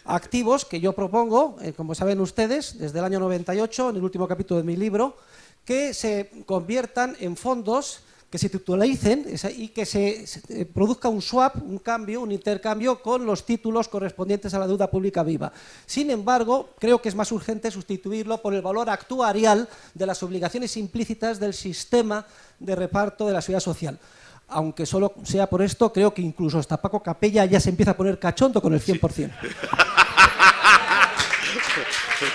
Activos que yo propongo, como saben ustedes, desde el año 98, en el último capítulo de mi libro, que se conviertan en fondos, que se titulicen y que se produzca un swap, un cambio, un intercambio con los títulos correspondientes a la deuda pública viva. Sin embargo, creo que es más urgente sustituirlo por el valor actuarial de las obligaciones implícitas del sistema de reparto de la seguridad social. Aunque solo sea por esto, creo que incluso hasta Paco Capella ya se empieza a poner cachondo con el 100%. Sí.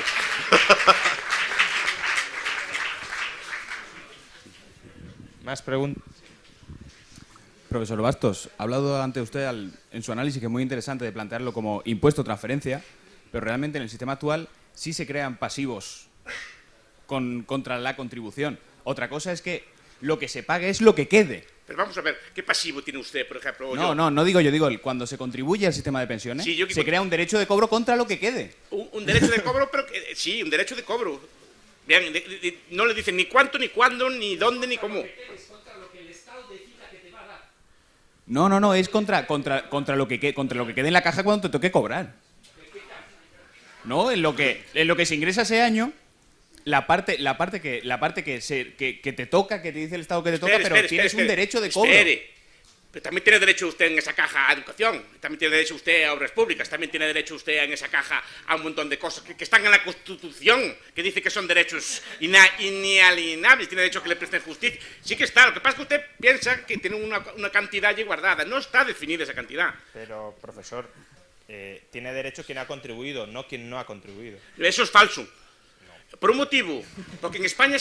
Más preguntas. Profesor Bastos, ha hablado ante usted en su análisis, que es muy interesante, de plantearlo como impuesto o transferencia, pero realmente en el sistema actual sí se crean pasivos contra la contribución. Otra cosa es que lo que se pague es lo que quede. Pero vamos a ver, ¿qué pasivo tiene usted, por ejemplo? No digo yo, cuando se contribuye al sistema de pensiones, sí, se crea un derecho de cobro contra lo que quede. Un derecho de cobro, pero sí, un derecho de cobro. Vean, no le dicen ni cuánto, ni cuándo, ni dónde, ni cómo. No, es contra lo que quede en la caja cuando te toque cobrar. No, en lo que se ingresa ese año, la parte que te toca, que te dice el Estado que te toca, pero tienes un derecho de cobro. Pero también tiene derecho usted en esa caja a educación, también tiene derecho usted a obras públicas, también tiene derecho usted en esa caja a un montón de cosas que están en la Constitución, que dice que son derechos inalienables, tiene derecho a que le presten justicia. Sí que está, lo que pasa es que usted piensa que tiene una cantidad allí guardada, no está definida esa cantidad. Pero, profesor, tiene derecho quien ha contribuido, no quien no ha contribuido. Eso es falso. Por un motivo, porque en España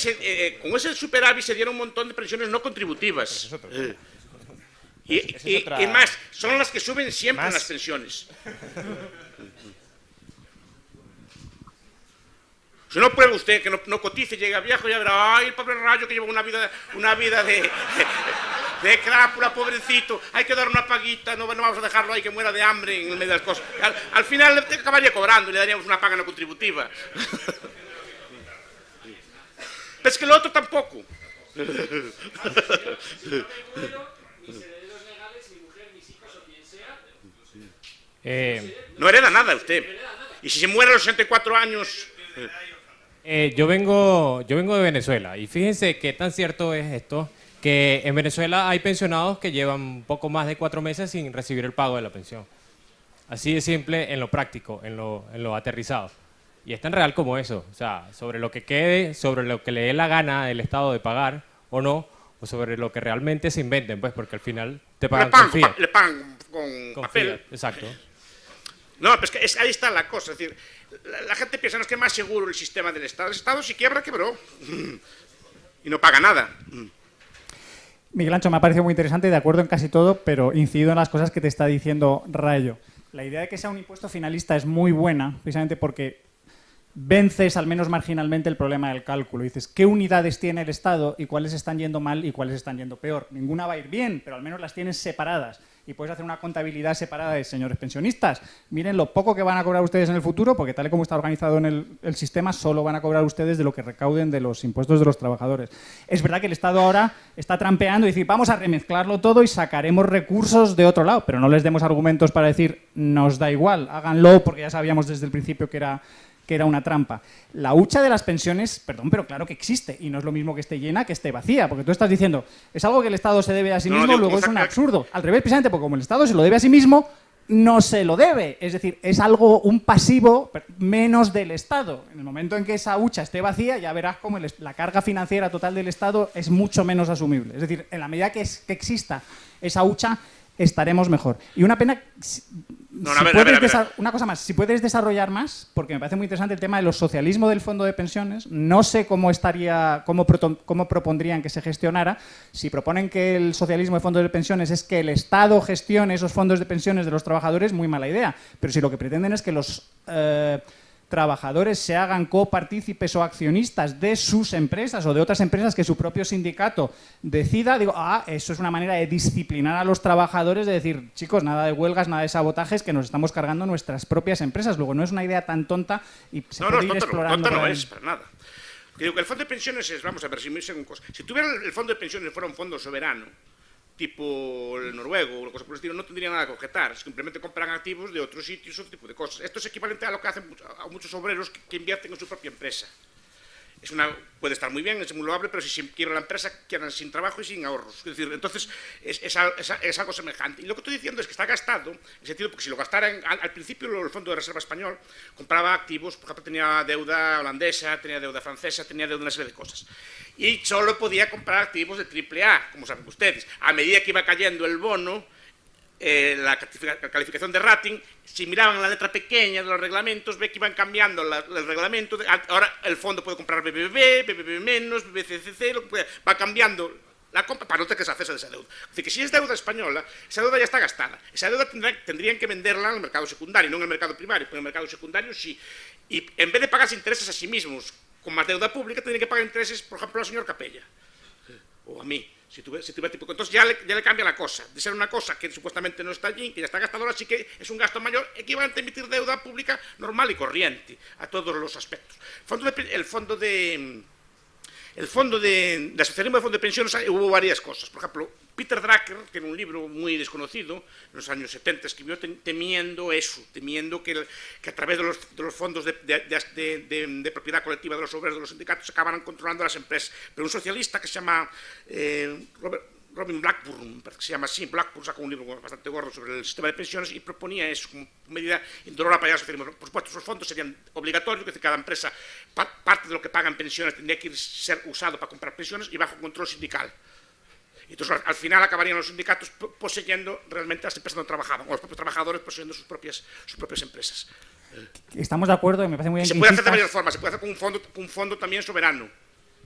con ese superávit se dieron un montón de pensiones no contributivas. Y más, son las que suben siempre las pensiones. Si no prueba usted que no cotice, llega viejo y ya verá, ay, el pobre rayo que lleva una vida de De crápula, pobrecito, hay que dar una paguita, no vamos a dejarlo ahí que muera de hambre en el medio de las cosas. Al final le acabaría cobrando y le daríamos una paga no contributiva. Pero es que lo otro tampoco. No hereda nada usted. Y si se muere a los 64 años... Yo vengo de Venezuela y fíjense qué tan cierto es esto, que en Venezuela hay pensionados que llevan poco más de 4 meses sin recibir el pago de la pensión. Así de simple en lo práctico, en lo aterrizado. Y es tan real como eso, o sea, sobre lo que quede, sobre lo que le dé la gana el Estado de pagar o no, o sobre lo que realmente se inventen, pues, porque al final te pagan con fiat. Le pagan con papel. Fiat, exacto. No, pero es que ahí está la cosa. Es decir, la gente piensa, no es que es más seguro el sistema del Estado. El Estado si quiebra, quebró. Y no paga nada. Miguel Ancho, me ha parecido muy interesante, de acuerdo en casi todo, pero incido en las cosas que te está diciendo Rayo. La idea de que sea un impuesto finalista es muy buena, precisamente porque vences al menos marginalmente el problema del cálculo. Dices, ¿qué unidades tiene el Estado y cuáles están yendo mal y cuáles están yendo peor? Ninguna va a ir bien, pero al menos las tienes separadas. Y puedes hacer una contabilidad separada de, señores pensionistas, miren lo poco que van a cobrar ustedes en el futuro, porque tal y como está organizado en el sistema, solo van a cobrar ustedes de lo que recauden de los impuestos de los trabajadores. Es verdad que el Estado ahora está trampeando y decir, vamos a remezclarlo todo y sacaremos recursos de otro lado, pero no les demos argumentos para decir, nos da igual, háganlo, porque ya sabíamos desde el principio que era una trampa. La hucha de las pensiones, perdón, pero claro que existe, y no es lo mismo que esté llena que esté vacía, porque tú estás diciendo, es algo que el Estado se debe a sí mismo, luego es un absurdo. Al revés, precisamente, porque como el Estado se lo debe a sí mismo, no se lo debe. Es decir, es algo, un pasivo menos del Estado. En el momento en que esa hucha esté vacía, ya verás cómo la carga financiera total del Estado es mucho menos asumible. Es decir, en la medida que exista esa hucha, estaremos mejor. Y una pena... Una cosa más, si puedes desarrollar más, porque me parece muy interesante el tema de los socialismos del fondo de pensiones, no sé cómo propondrían que se gestionara. Si proponen que el socialismo de fondos de pensiones es que el Estado gestione esos fondos de pensiones de los trabajadores, muy mala idea. Pero si lo que pretenden es que los trabajadores se hagan copartícipes o accionistas de sus empresas o de otras empresas que su propio sindicato decida, digo, eso es una manera de disciplinar a los trabajadores, de decir, chicos, nada de huelgas, nada de sabotajes, que nos estamos cargando nuestras propias empresas. Luego, no es una idea tan tonta y se puede ir explorando. No es, para nada. Digo que el fondo de pensiones es, vamos a ver, si tuviera el fondo de pensiones fuera un fondo soberano, tipo el noruego o cosa por el estilo, no tendría nada que objetar. Simplemente compran activos de otros sitios, otro tipo de cosas. Esto es equivalente a lo que hacen a muchos obreros que invierten en su propia empresa. Puede estar muy bien, es muy loable, pero si se quiebra la empresa, quedan sin trabajo y sin ahorros. Es decir, entonces es algo semejante. Y lo que estoy diciendo es que está gastado, en el sentido, porque si lo gastara al principio el Fondo de Reserva Español compraba activos, por ejemplo, tenía deuda holandesa, tenía deuda francesa, tenía deuda una serie de cosas. Y solo podía comprar activos de AAA, como saben ustedes. A medida que iba cayendo el bono, la calificación de rating, si miraban la letra pequeña de los reglamentos, ve que iban cambiando el reglamento. Ahora el fondo puede comprar BBB, BBB menos, BBCCC, va cambiando la compra para no tener que deshacerse de esa deuda. Es decir, que si es deuda española, esa deuda ya está gastada. Esa deuda tendrían que venderla en el mercado secundario, no en el mercado primario, pero en el mercado secundario sí. Y en vez de pagarse intereses a sí mismos con más deuda pública, tendrían que pagar intereses, por ejemplo, al señor Capella o a mí. Si tuviera tipo, entonces ya le cambia la cosa. De ser una cosa que supuestamente no está allí, que ya está gastado, ahora sí que es un gasto mayor, equivalente a emitir deuda pública normal y corriente, a todos los aspectos. El fondo de asociación de fondos de pensiones hubo varias cosas. Por ejemplo, Peter Drucker, que en un libro muy desconocido, en los años 70, escribió temiendo que a través de los fondos de propiedad colectiva de los obreros de los sindicatos se acabaran controlando las empresas. Pero un socialista que se llama Robin Blackburn, que se llama así, Blackburn sacó un libro bastante gordo sobre el sistema de pensiones y proponía eso como medida indolora para llegar a por supuesto, esos fondos serían obligatorios, que cada empresa, parte de lo que paga en pensiones tendría que ser usado para comprar pensiones y bajo control sindical. Entonces, al final acabarían los sindicatos poseyendo realmente las empresas donde trabajaban, o los propios trabajadores poseyendo sus propias empresas. Estamos de acuerdo y me parece muy bien. Se puede hacer de varias formas, se puede hacer con un fondo también soberano.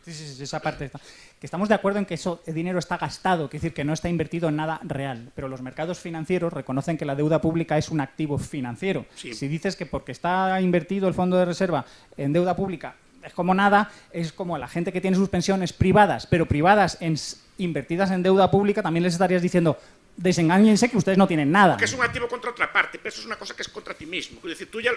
Sí, esa parte está. Que estamos de acuerdo en que ese dinero está gastado, quiere decir que no está invertido en nada real, pero los mercados financieros reconocen que la deuda pública es un activo financiero. Sí. Si dices que porque está invertido el fondo de reserva en deuda pública es como nada, es como la gente que tiene sus pensiones privadas, pero privadas invertidas en deuda pública, también les estarías diciendo, desengáñense que ustedes no tienen nada. Porque es un activo contra otra parte, pero eso es una cosa que es contra ti mismo. Es decir, tú ya,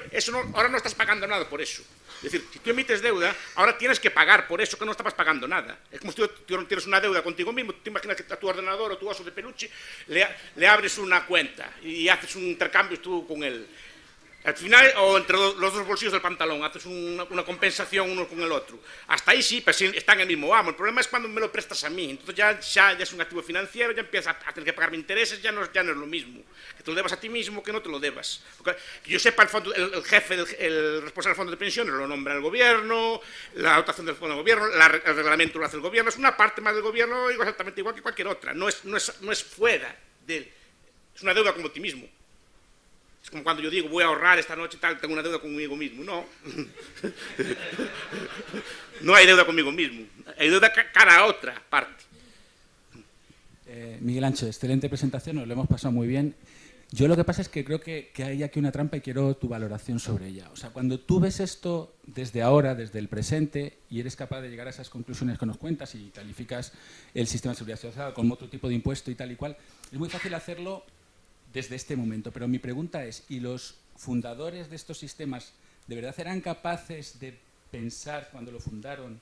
ahora no estás pagando nada por eso. Es decir, si tú emites deuda, ahora tienes que pagar por eso que no estabas pagando nada. Es como si tú tienes una deuda contigo mismo, tú te imaginas que a tu ordenador o tu oso de peluche le abres una cuenta y haces un intercambio tú con él. Al final, o entre los dos bolsillos del pantalón, haces una compensación uno con el otro. Hasta ahí sí, pero sí está en el mismo amo. El problema es cuando me lo prestas a mí. Entonces ya es un activo financiero, ya empiezas a tener que pagarme intereses, ya no es lo mismo. Que te lo debas a ti mismo, que no te lo debas. Porque yo sepa, el jefe, el responsable del fondo de pensiones lo nombra el gobierno, la dotación del fondo del gobierno, el reglamento lo hace el gobierno, es una parte más del gobierno exactamente igual que cualquier otra. No es fuera de él. Es una deuda como ti mismo. Es como cuando yo digo, voy a ahorrar esta noche, tal, tengo una deuda conmigo mismo. No. No hay deuda conmigo mismo. Hay deuda cara a otra parte. Miguel Ancho, excelente presentación, nos lo hemos pasado muy bien. Yo lo que pasa es que creo que hay aquí una trampa y quiero tu valoración sobre ella. O sea, cuando tú ves esto desde ahora, desde el presente, y eres capaz de llegar a esas conclusiones que nos cuentas y calificas el sistema de seguridad social como otro tipo de impuesto y tal y cual, es muy fácil hacerlo desde este momento, pero mi pregunta es, ¿y los fundadores de estos sistemas de verdad eran capaces de pensar cuando lo fundaron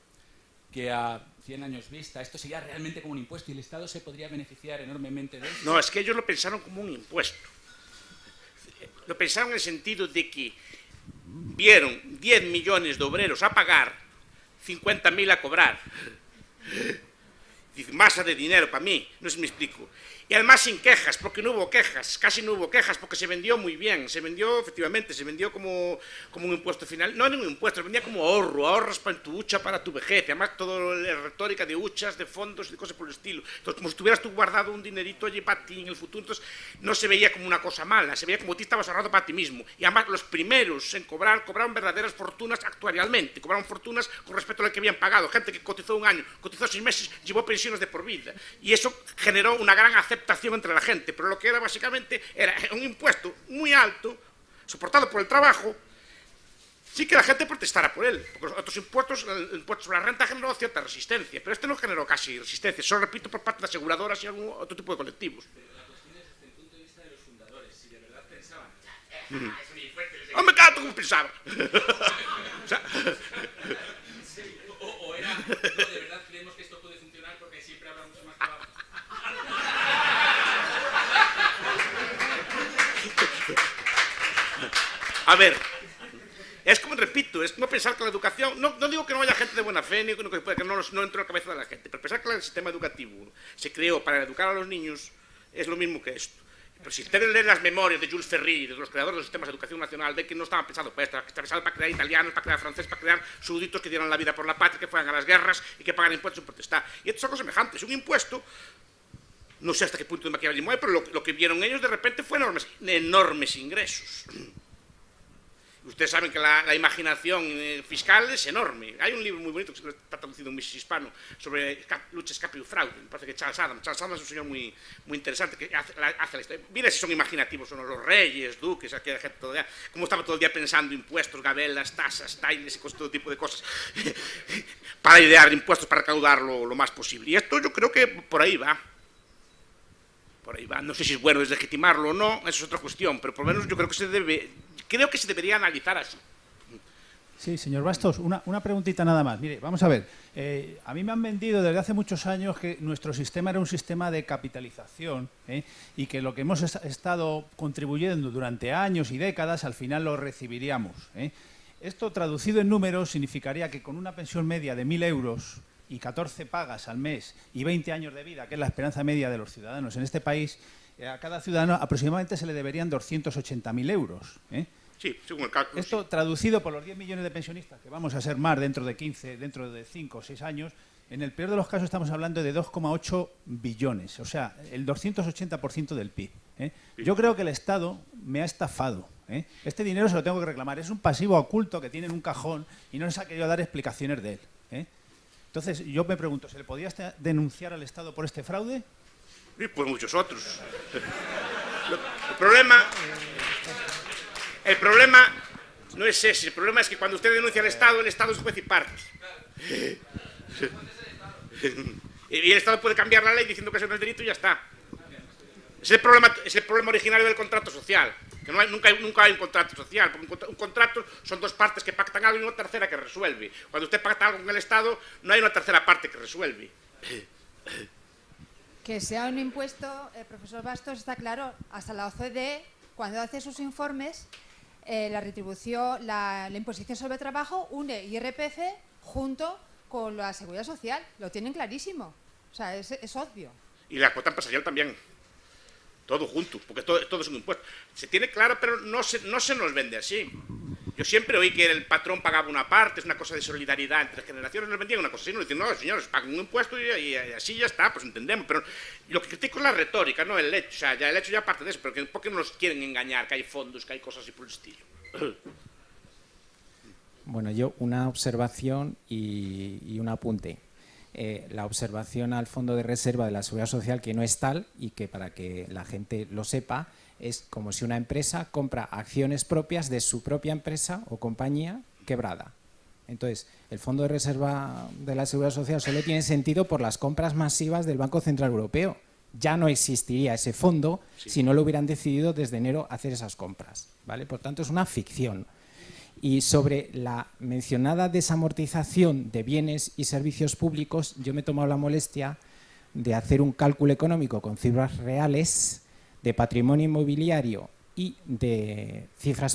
que a 100 años vista esto sería realmente como un impuesto y el Estado se podría beneficiar enormemente de eso? No, es que ellos lo pensaron como un impuesto. Lo pensaron en el sentido de que vieron 10 millones de obreros a pagar, 50.000 a cobrar. Dice, masa de dinero para mí, no sé si me explico. Y además sin quejas, porque no hubo quejas, casi no hubo quejas, porque se vendió muy bien, se vendió efectivamente, se vendió como un impuesto final, no era un impuesto, se vendía como ahorras para tu hucha, para tu vejez, además toda la retórica de huchas, de fondos y de cosas por el estilo. Entonces, como si tuvieras tú guardado un dinerito allí para ti en el futuro, entonces no se veía como una cosa mala, se veía como tú estabas ahorrando para ti mismo. Y además los primeros en cobraron verdaderas fortunas actuarialmente, cobraron fortunas con respecto a lo que habían pagado, gente que cotizó un año, cotizó 6 meses, llevó pensiones de por vida. Y eso generó una gran aceptación entre la gente, pero lo que era básicamente era un impuesto muy alto, soportado por el trabajo, sí que la gente protestara por él, porque los otros impuestos, el impuesto sobre la renta generó cierta resistencia, pero este no generó casi resistencia, solo repito por parte de aseguradoras y algún otro tipo de colectivos. Pero la cuestión es desde el punto de vista de los fundadores, si de verdad pensaban... ¡Hombre, claro, ¿cómo pensaba? O sea, o era, no, de verdad creemos que esto puede funcionar porque siempre habrá mucho más trabajo. a ver, es como, repito, es como pensar que la educación, no digo que no haya gente de buena fe, ni que no entró en la cabeza de la gente, pero pensar que el sistema educativo se creó para educar a los niños es lo mismo que esto. Pero si ustedes leen las memorias de Jules Ferry, de los creadores del sistema de educación nacional, de que no estaban pensados para esto, estaban pensados para crear italianos, para crear franceses, para crear súbditos que dieran la vida por la patria, que fueran a las guerras y que pagaran impuestos sin protestar. Y esto es algo semejante, es un impuesto, no sé hasta qué punto de maquiavelismo hay, pero lo que vieron ellos de repente fue enormes ingresos. Ustedes saben que la imaginación fiscal es enorme. Hay un libro muy bonito que está traducido en Mises Hispano sobre lucha, escape y fraude. Me parece que Charles Adams es un señor muy interesante que hace la historia. Mira si son imaginativos o no, los reyes, duques, aquella gente, cómo estaba todo el día pensando impuestos, gabelas, tasas, tailes y todo tipo de cosas para idear impuestos, para recaudar lo más posible. Y esto yo creo que por ahí va. Por ahí va. No sé si es bueno deslegitimarlo o no, eso es otra cuestión, pero por lo menos yo creo que se debería analizar así. Sí, señor Bastos, una preguntita nada más. Mire, vamos a ver, a mí me han vendido desde hace muchos años que nuestro sistema era un sistema de capitalización y que lo que hemos estado contribuyendo durante años y décadas al final lo recibiríamos. Esto traducido en números significaría que con una pensión media de 1.000 euros y 14 pagas al mes y 20 años de vida, que es la esperanza media de los ciudadanos en este país, a cada ciudadano aproximadamente se le deberían 280.000 euros. Sí, según el cálculo. Esto traducido por los 10 millones de pensionistas, que vamos a ser más dentro de 15, dentro de 5 o 6 años, en el peor de los casos estamos hablando de 2,8 billones, o sea, el 280% del PIB. Yo creo que el Estado me ha estafado. Este dinero se lo tengo que reclamar. Es un pasivo oculto que tiene en un cajón y no les ha querido dar explicaciones de él. Entonces, yo me pregunto, ¿se le podía denunciar al Estado por este fraude? Y por muchos otros. El problema No es ese. El problema es que cuando usted denuncia al Estado, el Estado es juez y parte. Y el Estado puede cambiar la ley diciendo que eso no es delito y ya está. Es el problema originario del contrato social. Que nunca hay un contrato social. Porque un contrato son dos partes que pactan algo y una tercera que resuelve. Cuando usted pacta algo con el Estado, no hay una tercera parte que resuelve. Que sea un impuesto, profesor Bastos, está claro, hasta la OCDE, cuando hace sus informes, la retribución, la imposición sobre el trabajo une IRPF junto con la Seguridad Social. Lo tienen clarísimo. O sea, es obvio. Y la cuota empresarial también. Todo junto, porque todo es un impuesto. Se tiene claro, pero no se nos vende así. Yo siempre oí que el patrón pagaba una parte, es una cosa de solidaridad entre generaciones, nos vendían una cosa así, nos dicen, no, señores, pagan un impuesto y así ya está, pues entendemos. Pero lo que critico es la retórica, no el hecho. O sea, ya el hecho ya parte de eso, pero ¿por qué nos quieren engañar? Que hay fondos, que hay cosas así por el estilo. Bueno, yo una observación y un apunte. La observación al fondo de reserva de la Seguridad Social, que no es tal, y que para que la gente lo sepa, es como si una empresa compra acciones propias de su propia empresa o compañía quebrada. Entonces, el fondo de reserva de la Seguridad Social solo tiene sentido por las compras masivas del Banco Central Europeo. Ya no existiría ese fondo si no lo hubieran decidido desde enero hacer esas compras, ¿vale? Por tanto, es una ficción. Y sobre la mencionada desamortización de bienes y servicios públicos, yo me he tomado la molestia de hacer un cálculo económico con cifras reales de patrimonio inmobiliario y de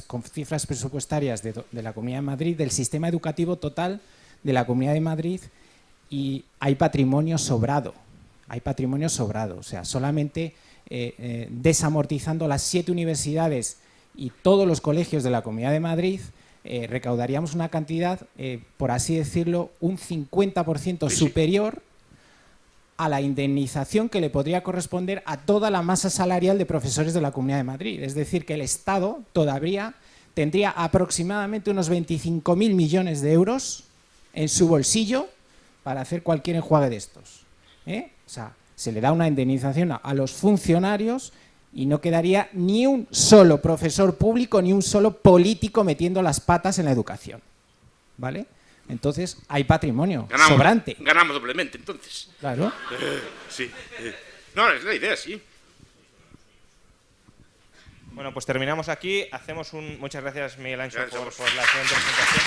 con cifras presupuestarias de la Comunidad de Madrid, del sistema educativo total de la Comunidad de Madrid, y hay patrimonio sobrado. Hay patrimonio sobrado. O sea, solamente desamortizando las 7 universidades y todos los colegios de la Comunidad de Madrid, recaudaríamos una cantidad, por así decirlo, un 50% superior a la indemnización que le podría corresponder a toda la masa salarial de profesores de la Comunidad de Madrid. Es decir, que el Estado todavía tendría aproximadamente unos 25.000 millones de euros en su bolsillo para hacer cualquier enjuague de estos. O sea, se le da una indemnización a los funcionarios y no quedaría ni un solo profesor público ni un solo político metiendo las patas en la educación, ¿vale? Entonces, hay patrimonio sobrante. Ganamos doblemente, entonces. Claro. Sí. No, es la idea, sí. Bueno, pues terminamos aquí. Muchas gracias, Miguel Ancho, por la excelente presentación.